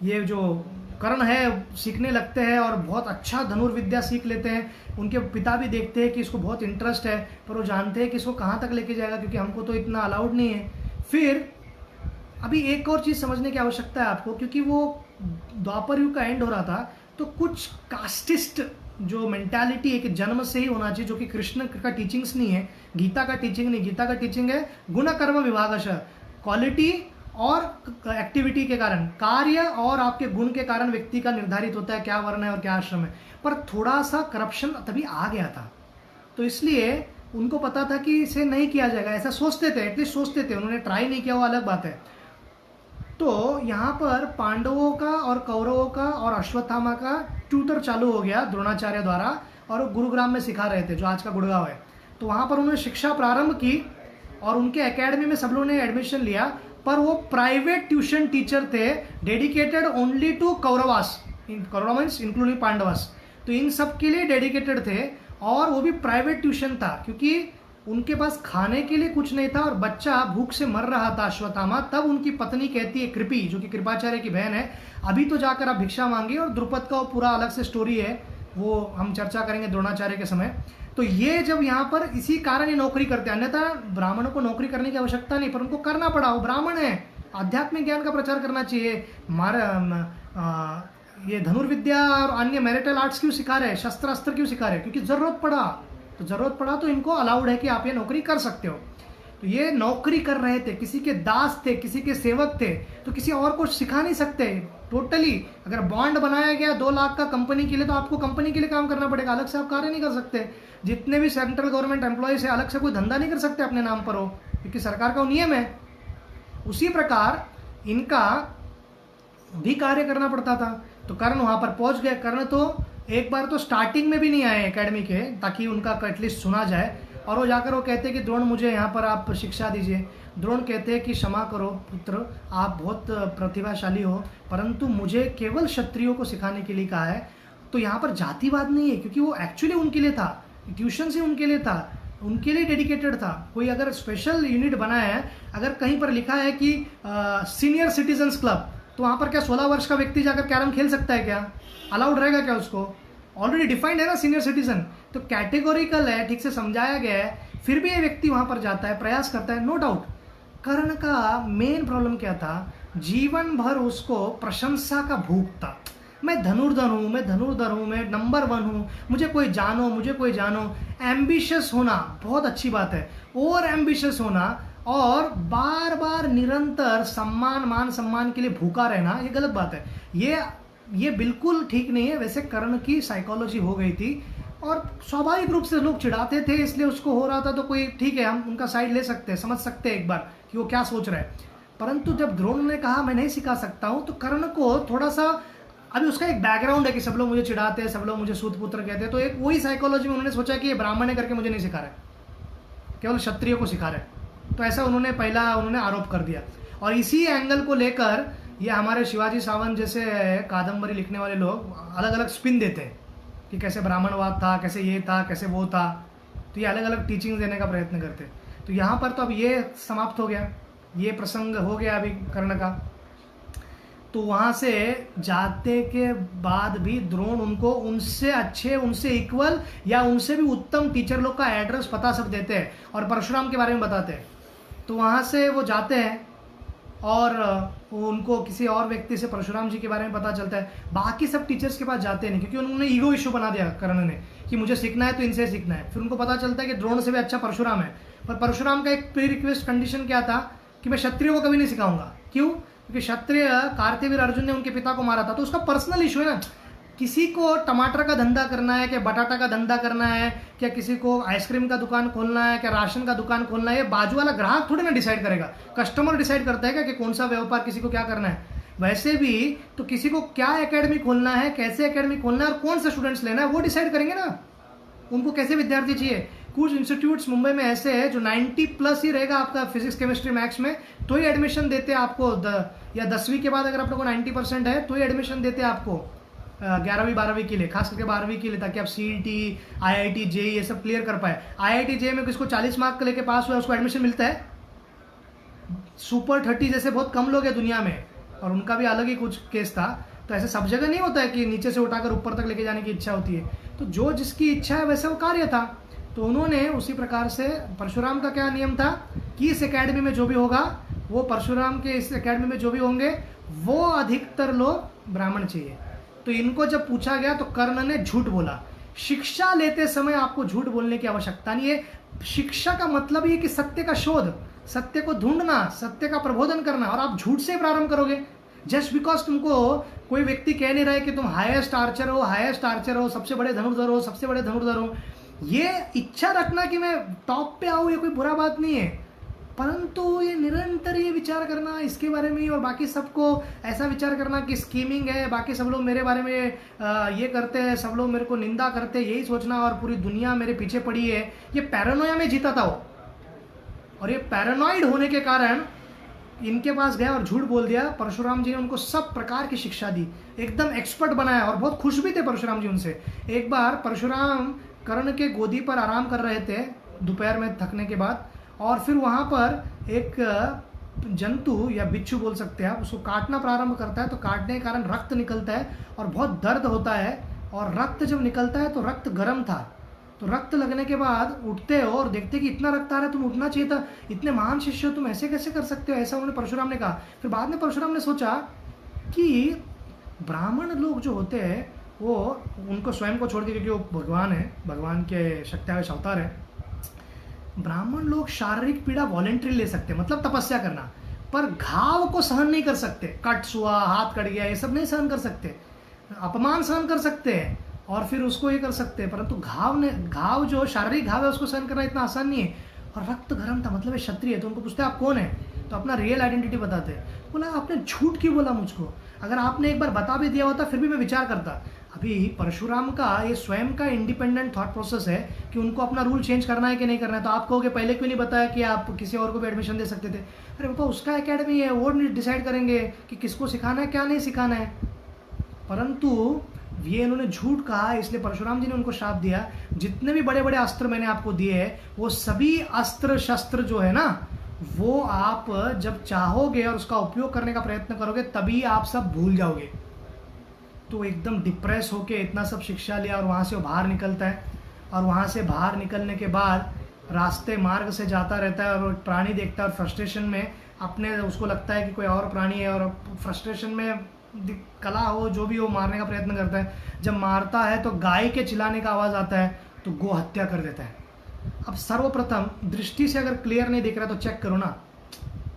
ये जो कर्ण है सीखने लगते हैं और बहुत अच्छा धनुर्विद्या सीख लेते हैं। उनके पिता भी देखते हैं कि इसको बहुत इंटरेस्ट है, पर वो जानते हैं कि इसको कहाँ तक लेके जाएगा, क्योंकि हमको तो इतना अलाउड नहीं है। फिर अभी एक और चीज़ समझने की आवश्यकता है आपको, क्योंकि वो द्वापर युग का एंड हो रहा था, तो कुछ कास्टिस्ट जो मेंटालिटी है कि जन्म से ही होना चाहिए, जो कि कृष्ण का टीचिंग्स नहीं है, गीता का टीचिंग नहीं। गीता का टीचिंग है गुण कर्म विभागशः, क्वालिटी और एक्टिविटी के कारण, कार्य और आपके गुण के कारण व्यक्ति का निर्धारित होता है क्या वर्ण है और क्या आश्रम है। पर थोड़ा सा करप्शन तभी आ गया था, तो इसलिए उनको पता था कि इसे नहीं किया जाएगा, ऐसा सोचते थे, एटलीस्ट सोचते थे। उन्होंने ट्राई नहीं किया, वो अलग बात है। तो यहाँ पर पांडवों का और कौरवों का और अश्वत्थामा का ट्यूटर चालू हो गया द्रोणाचार्य द्वारा, और वो गुरुग्राम में सिखा रहे थे, जो आज का गुड़गांव है। तो वहाँ पर उन्होंने शिक्षा प्रारंभ की और उनके एकेडमी में सब लोगों ने एडमिशन लिया, पर वो प्राइवेट ट्यूशन टीचर थे, dedicated only to Kauravas, Kauravas including Pandavas. तो इन सब के लिए डेडिकेटेड थे, और वो भी प्राइवेट ट्यूशन था, क्योंकि उनके पास खाने के लिए कुछ नहीं था और बच्चा भूख से मर रहा था अश्वत्थामा। तब उनकी पत्नी कहती है, कृपि, जो कि कृपाचार्य की बहन है, अभी तो जाकर आप भिक्षा मांगिए। और द्रुपद का वो पूरा अलग से स्टोरी है, वो हम चर्चा करेंगे द्रोणाचार्य के समय। तो ये जब यहाँ पर इसी कारण ये नौकरी करते हैं, अन्यथा ब्राह्मणों को नौकरी करने की आवश्यकता नहीं, पर उनको करना पड़ा, वो ब्राह्मण है, आध्यात्मिक ज्ञान का प्रचार करना चाहिए। ये धनुर्विद्या और अन्य मैरिटल आर्ट्स क्यों सिखा रहे हैं, शस्त्र अस्त्र क्यों सिखा रहे हैं, क्योंकि जरूरत पड़ा। तो जरूरत पड़ा तो इनको अलाउड है कि आप ये नौकरी कर सकते हो। तो ये नौकरी कर रहे थे, किसी के दास थे, किसी के सेवक थे, तो किसी और को सिखा नहीं सकते टोटली। अगर बॉन्ड बनाया गया 2 लाख का कंपनी के लिए, तो आपको कंपनी के लिए काम करना पड़ेगा, अलग से आप कार्य नहीं कर सकते। जितने भी सेंट्रल गवर्नमेंट एम्प्लॉयज है, अलग से कोई धंधा नहीं कर सकते अपने नाम पर हो, क्योंकि सरकार का नियम है। उसी प्रकार इनका भी कार्य करना पड़ता था। तो कर्ण वहां पर पहुंच गए। कर्ण तो एक बार तो स्टार्टिंग में भी नहीं आए एकेडमी के, ताकि उनका एटलीस्ट सुना जाए। और वो जाकर वो कहते हैं कि द्रोण, मुझे यहाँ पर आप शिक्षा दीजिए। द्रोण कहते हैं कि क्षमा करो पुत्र, आप बहुत प्रतिभाशाली हो, परंतु मुझे केवल क्षत्रियों को सिखाने के लिए कहा है। तो यहाँ पर जातिवाद नहीं है, क्योंकि वो एक्चुअली उनके लिए था, ट्यूशन से उनके लिए था, उनके लिए डेडिकेटेड था। कोई अगर स्पेशल यूनिट बनाया है, अगर कहीं पर लिखा है कि सीनियर सिटीजन्स क्लब, तो वहाँ पर क्या 16 वर्ष का व्यक्ति जाकर कैरम खेल सकता है क्या? अलाउड रहेगा क्या उसको? ऑलरेडी डिफाइंड है ना सीनियर सिटीजन, तो कैटेगोरिकल है, ठीक से समझाया गया है। फिर भी ये व्यक्ति वहां पर जाता है, प्रयास करता है, नो डाउट। कर्ण का मेन प्रॉब्लम क्या था? जीवन भर उसको प्रशंसा का भूख था। मैं धनुर्धर हूं, मैं धनुर्धर हूं, मैं नंबर 1 हूं, मुझे कोई जानो, मुझे कोई जानो। एम्बिशियस होना बहुत अच्छी बात है, और एम्बिशियस होना और बार बार निरंतर सम्मान, मान सम्मान के लिए भूखा रहना, ये गलत बात है। ये बिल्कुल ठीक नहीं है। वैसे कर्ण की साइकोलॉजी हो गई थी, और स्वाभाविक रूप से लोग चिढ़ाते थे, इसलिए उसको हो रहा था। तो कोई ठीक है, हम उनका साइड ले सकते हैं, समझ सकते हैं एक बार कि वो क्या सोच रहे हैं। परंतु जब द्रोण ने कहा मैं नहीं सिखा सकता हूं, तो कर्ण को थोड़ा सा, अभी उसका एक बैकग्राउंड है कि सब लोग मुझे चिढ़ाते हैं, सब लोग मुझे सूत पुत्र कहते हैं, तो एक वही साइकोलॉजी में उन्होंने सोचा कि ये ब्राह्मण है करके मुझे नहीं सिखा रहे, केवल क्षत्रियो को सिखा रहे। तो ऐसा उन्होंने आरोप कर दिया। और इसी एंगल को लेकर ये हमारे शिवाजी सावंत जैसे कादम्बरी लिखने वाले लोग अलग अलग स्पिन देते हैं कि कैसे ब्राह्मणवाद था, कैसे ये था, कैसे वो था। तो ये अलग अलग टीचिंग देने का प्रयत्न करते। तो यहाँ पर तो अब ये समाप्त हो गया, ये प्रसंग हो गया अभी कर्ण का। तो वहाँ से जाते के बाद भी द्रोण उनको उनसे अच्छे, उनसे इक्वल या उनसे भी उत्तम टीचर लोग का एड्रेस पता सब देते हैं, और परशुराम के बारे में बताते हैं। तो वहाँ से वो जाते हैं और उनको किसी और व्यक्ति से परशुराम जी के बारे में पता चलता है। बाकी सब टीचर्स के पास जाते नहीं, क्योंकि उन्होंने ईगो इशू बना दिया कर्ण ने कि मुझे सीखना है तो इनसे सीखना है। फिर उनको पता चलता है कि द्रोण से भी अच्छा परशुराम है। पर परशुराम का एक प्री रिक्वेस्ट कंडीशन क्या था कि मैं क्षत्रियो को कभी नहीं सिखाऊंगा। क्यों? क्योंकि क्षत्रिय कार्तिवीर अर्जुन ने उनके पिता को मारा था, तो उसका पर्सनल इशू है ना। किसी को टमाटर का धंधा करना है, क्या बटाटा का धंधा करना है, क्या किसी को आइसक्रीम का दुकान खोलना है, क्या राशन का दुकान खोलना है, ये बाजू वाला ग्राहक थोड़ी ना डिसाइड करेगा। कस्टमर डिसाइड करता है क्या कि कौन सा व्यापार किसी को क्या करना है। वैसे भी तो किसी को क्या एकेडमी खोलना है, कैसे एकेडमी खोलना है और कौन सा स्टूडेंट्स लेना है, वो डिसाइड करेंगे ना। उनको कैसे विद्यार्थी चाहिए। कुछ इंस्टीट्यूट्स मुंबई में ऐसे है जो 90+ ही रहेगा आपका फिजिक्स केमिस्ट्री मैथ्स में, तो ही एडमिशन देते हैं आपको। या 10वीं के बाद अगर आप लोग को 90% है तो ही एडमिशन देते हैं आपको 11वीं 12वीं के लिए, खास करके 12वीं के लिए, ताकि आप CET, IIT, JEE ये सब क्लियर कर पाए। IIT JEE में किसको 40 मार्क लेके पास हुआ उसको एडमिशन मिलता है। सुपर 30 जैसे बहुत कम लोग हैं दुनिया में, और उनका भी अलग ही कुछ केस था। तो ऐसे सब जगह नहीं होता है कि नीचे से उठाकर ऊपर तक लेके जाने की इच्छा होती है, तो जो जिसकी इच्छा है वैसे वो कार्य था। तो उन्होंने उसी प्रकार से, परशुराम का क्या नियम था कि इस एकेडमी में जो भी होगा वो, परशुराम के इस एकेडमी में जो भी होंगे वो अधिकतर लोग ब्राह्मण चाहिए। तो इनको जब पूछा गया तो कर्ण ने झूठ बोला। शिक्षा लेते समय आपको झूठ बोलने की आवश्यकता नहीं है। शिक्षा का मतलब ये कि सत्य का शोध, सत्य को ढूंढना, सत्य का प्रबोधन करना, और आप झूठ से प्रारंभ करोगे। जस्ट बिकॉज तुमको कोई व्यक्ति कह नहीं रहा है कि तुम हाईएस्ट आर्चर हो, हाईएस्ट आर्चर हो, सबसे बड़े धनुर्धर हो, सबसे बड़े धनुर्धर हो, ये इच्छा रखना कि मैं टॉप पे आऊँ, ये कोई बुरा बात नहीं है। परंतु ये निरंतर ये विचार करना इसके बारे में, और बाकी सबको ऐसा विचार करना कि स्कीमिंग है, बाकी सब लोग मेरे बारे में ये करते हैं, सब लोग मेरे को निंदा करते हैं, यही सोचना, और पूरी दुनिया मेरे पीछे पड़ी है, ये पैरानोया में जीता था वो। और ये पैरानॉइड होने के कारण इनके पास गया और झूठ बोल दिया। परशुराम जी ने उनको सब प्रकार की शिक्षा दी, एकदम एक्सपर्ट बनाया, और बहुत खुश भी थे परशुराम जी उनसे। एक बार परशुराम कर्ण के गोदी पर आराम कर रहे थे दोपहर में थकने के बाद, और फिर वहाँ पर एक जंतु या बिच्छू बोल सकते हैं आप, उसको काटना प्रारंभ करता है। तो काटने के कारण रक्त निकलता है और बहुत दर्द होता है, और रक्त जब निकलता है तो रक्त गर्म था। तो रक्त लगने के बाद उठते हो और देखते कि इतना रक्त आ रहा है, तुम उठना चाहिए था, इतने महान शिष्य हो, तुम ऐसे कैसे कर सकते हो, ऐसा उन्होंने परशुराम ने कहा। फिर बाद में परशुराम ने सोचा कि ब्राह्मण लोग जो होते हैं वो, उनको स्वयं को छोड़ के, क्योंकि वो भगवान है, भगवान के शक्तियावेश अवतार है, ब्राह्मण लोग शारीरिक पीड़ा वॉलेंट्री ले सकते, मतलब तपस्या करना, पर घाव को सहन नहीं कर सकते। कट हुआ, हाथ कट गया, ये सब नहीं सहन कर सकते। अपमान सहन कर सकते हैं और फिर उसको ये कर सकते हैं, परंतु घाव जो शारीरिक घाव है उसको सहन करना इतना आसान नहीं है। और रक्त गर्म था, मतलब ये क्षत्रिय है। तो उनको पूछते आप कौन है, तो अपना रियल आइडेंटिटी बताते। बोला आपने झूठ क्यों बोला मुझको, अगर आपने एक बार बता भी दिया होता फिर भी मैं विचार करता। अभी परशुराम का ये स्वयं का इंडिपेंडेंट थॉट प्रोसेस है कि उनको अपना रूल चेंज करना है कि नहीं करना है। तो आप कहोगे पहले क्यों नहीं बताया कि आप किसी और को भी एडमिशन दे सकते थे। अरे पापा उसका एकेडमी है, वो डिसाइड करेंगे कि किसको सिखाना है क्या नहीं सिखाना है। परंतु ये इन्होंने झूठ कहा, इसलिए परशुराम जी ने उनको शाप दिया। जितने भी बड़े बड़े अस्त्र मैंने आपको दिए हैं, वो सभी अस्त्र शस्त्र जो है ना, वो आप जब चाहोगे और उसका उपयोग करने का प्रयत्न करोगे तभी आप सब भूल जाओगे। तो एकदम डिप्रेस होके इतना सब शिक्षा लिया और वहाँ से वो बाहर निकलता है। और वहाँ से बाहर निकलने के बाद रास्ते मार्ग से जाता रहता है और प्राणी देखता है, और फ्रस्ट्रेशन में अपने उसको लगता है कि कोई और प्राणी है, और फ्रस्ट्रेशन में कला हो जो भी हो मारने का प्रयत्न करता है। जब मारता है तो गाय के चिल्लाने का आवाज़ आता है, तो गो हत्या कर देता है। अब सर्वप्रथम दृष्टि से अगर क्लियर नहीं दिख रहा तो चेक करो ना,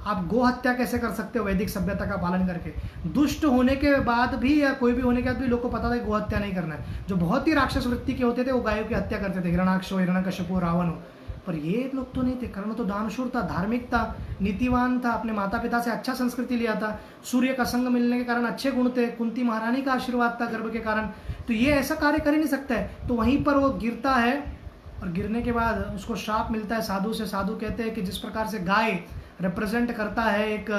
आप गो हत्या कैसे कर सकते हो वैदिक सभ्यता का पालन करके। दुष्ट होने के बाद भी या कोई भी होने के बाद भी लोग को पता था गो हत्या नहीं करना है। जो बहुत ही राक्षस वृत्ति के होते थे वो गायों की हत्या करते थे, हिरण्याक्ष हो, हिरण्यकश्यप हो, रावण हो। पर ये लोग तो नहीं थे। कर्ण तो दानशूर था, धार्मिक था, नीतिवान था, अपने माता पिता से अच्छा संस्कृति लिया था, सूर्य का संग मिलने के कारण अच्छे गुण थे, कुंती महारानी का आशीर्वाद था गर्भ के कारण। तो ये ऐसा कार्य कर ही नहीं सकता है। तो वहीं पर वो गिरता है, और गिरने के बाद उसको श्राप मिलता है साधु से। साधु कहते हैं कि जिस प्रकार से गाय रिप्रेजेंट करता है एक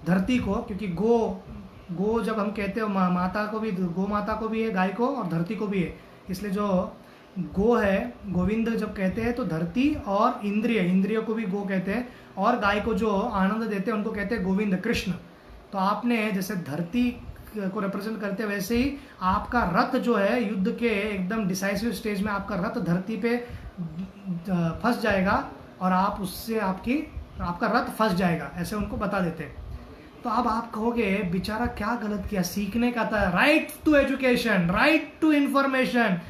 धरती को, क्योंकि गो जब हम कहते हैं माता को भी, गो माता को भी है, गाय को, और धरती को भी है। इसलिए जो गो है, गोविंद जब कहते हैं तो धरती और इंद्रियों को भी गो कहते हैं, और गाय को जो आनंद देते हैं उनको कहते हैं गोविंद, कृष्ण। तो आपने जैसे धरती को रिप्रेजेंट करते हैं, वैसे ही आपका रथ जो है युद्ध के एकदम डिसाइसिव स्टेज में आपका रथ धरती पे फंस जाएगा, और आप उससे आपका रथ फंस जाएगा, ऐसे उनको बता देते हैं। तो अब आप कहोगे बेचारा क्या गलत किया, सीखने का था, right to education, right to information.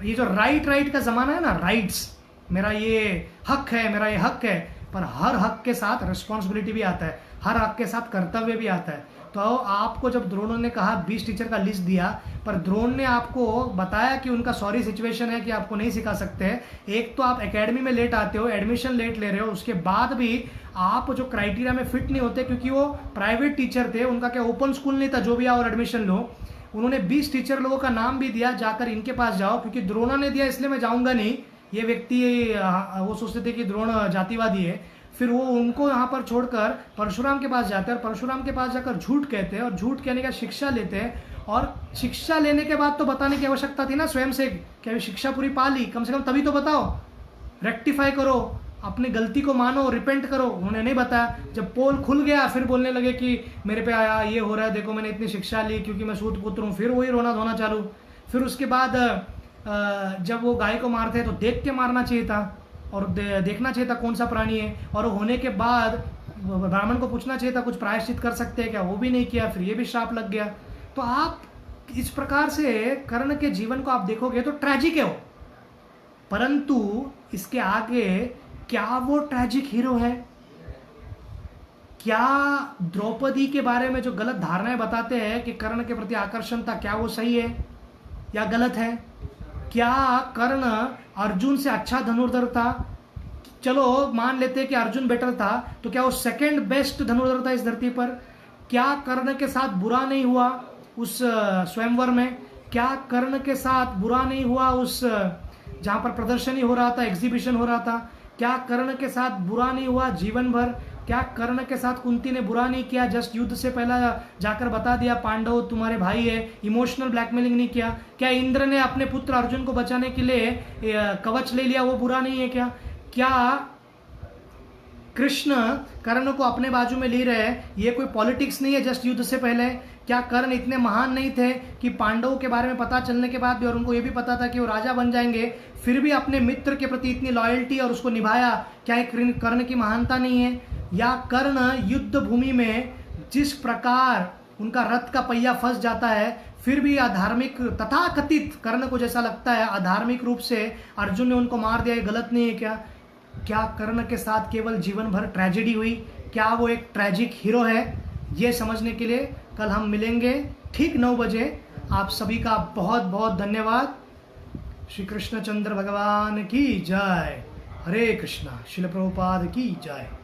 ये जो राइट का जमाना है ना, राइट्स, मेरा ये हक है, मेरा ये हक है, पर हर हक के साथ रिस्पॉन्सिबिलिटी भी आता है, हर हक के साथ कर्तव्य भी आता है। तो आपको जब द्रोणों ने कहा 20 टीचर का लिस्ट दिया, पर द्रोण ने आपको बताया कि उनका सॉरी सिचुएशन है कि आपको नहीं सिखा सकते। एक तो आप एकेडमी में लेट आते हो, एडमिशन लेट ले रहे हो, उसके बाद भी आप जो क्राइटेरिया में फिट नहीं होते, क्योंकि वो प्राइवेट टीचर थे, उनका क्या ओपन स्कूल नहीं था जो भी आओ और एडमिशन लो। उन्होंने 20 टीचर लोगों का नाम भी दिया, जाकर इनके पास जाओ, क्योंकि द्रोणा ने दिया इसलिए मैं जाऊंगा नहीं, ये व्यक्ति वो सोचते थे कि द्रोण जातिवादी है। फिर वो उनको यहाँ पर छोड़कर परशुराम के पास जाते हैं, और परशुराम के पास जाकर झूठ कहते हैं, और झूठ कहने का शिक्षा लेते हैं। और शिक्षा लेने के बाद तो बताने की आवश्यकता थी ना स्वयं से कि अभी शिक्षा पूरी पा ली, कम से कम तभी तो बताओ, रेक्टिफाई करो, अपनी गलती को मानो, रिपेंट करो। उन्होंने नहीं बताया। जब पोल खुल गया फिर बोलने लगे कि मेरे पे आया, ये हो रहा है, देखो मैंने इतनी शिक्षा ली क्योंकि मैं सूत पुत्र हूँ। फिर वही रोना धोना चालू। फिर उसके बाद जब वो गाय को मारते हैं तो देख के मारना चाहिए था और देखना चाहिए था कौन सा प्राणी है, और होने के बाद ब्राह्मण को पूछना चाहिए था कुछ प्रायश्चित कर सकते हैं क्या, वो भी नहीं किया, फिर ये भी श्राप लग गया। तो आप इस प्रकार से कर्ण के जीवन को आप देखोगे तो ट्रेजिक है वो, परंतु इसके आगे क्या वो ट्रेजिक हीरो है? क्या द्रौपदी के बारे में जो गलत धारणाएं बताते हैं कि कर्ण के प्रति आकर्षण था, क्या वो सही है या गलत है? क्या कर्ण अर्जुन से अच्छा धनुर्धर था? चलो मान लेते कि अर्जुन बेटर था, तो क्या वो सेकंड बेस्ट धनुर्धर था इस धरती पर? क्या कर्ण के साथ बुरा नहीं हुआ उस स्वयंवर में? क्या कर्ण के साथ बुरा नहीं हुआ उस जहां पर प्रदर्शनी हो रहा था, एग्जीबिशन हो रहा था? क्या कर्ण के साथ बुरा नहीं हुआ जीवन भर? क्या कर्ण के साथ कुंती ने बुरा नहीं किया? जस्ट युद्ध से पहले जाकर बता दिया पांडव तुम्हारे भाई है, इमोशनल ब्लैकमेलिंग नहीं किया? क्या इंद्र ने अपने पुत्र अर्जुन को बचाने के लिए कवच ले लिया, वो बुरा नहीं है क्या? क्या कृष्ण कर्ण को अपने बाजू में ले रहे हैं, ये कोई पॉलिटिक्स नहीं है जस्ट युद्ध से पहले? क्या कर्ण इतने महान नहीं थे कि पांडवों के बारे में पता चलने के बाद भी, और उनको ये भी पता था कि वो राजा बन जाएंगे, फिर भी अपने मित्र के प्रति इतनी लॉयल्टी और उसको निभाया? क्या एक कर्ण की महानता नहीं है? या कर्ण युद्ध भूमि में जिस प्रकार उनका रथ का पहिया फंस जाता है, फिर भी अधार्मिक तथाकथित कर्ण को जैसा लगता है अधार्मिक रूप से अर्जुन ने उनको मार दिया, ये गलत नहीं है क्या? क्या कर्ण के साथ केवल जीवन भर ट्रेजेडी हुई? क्या वो एक ट्रेजिक हीरो है? ये समझने के लिए कल हम मिलेंगे ठीक 9 बजे। आप सभी का बहुत बहुत धन्यवाद। श्री कृष्णचंद्र भगवान की जय। हरे कृष्णा। शिल प्रभुपाद की जय।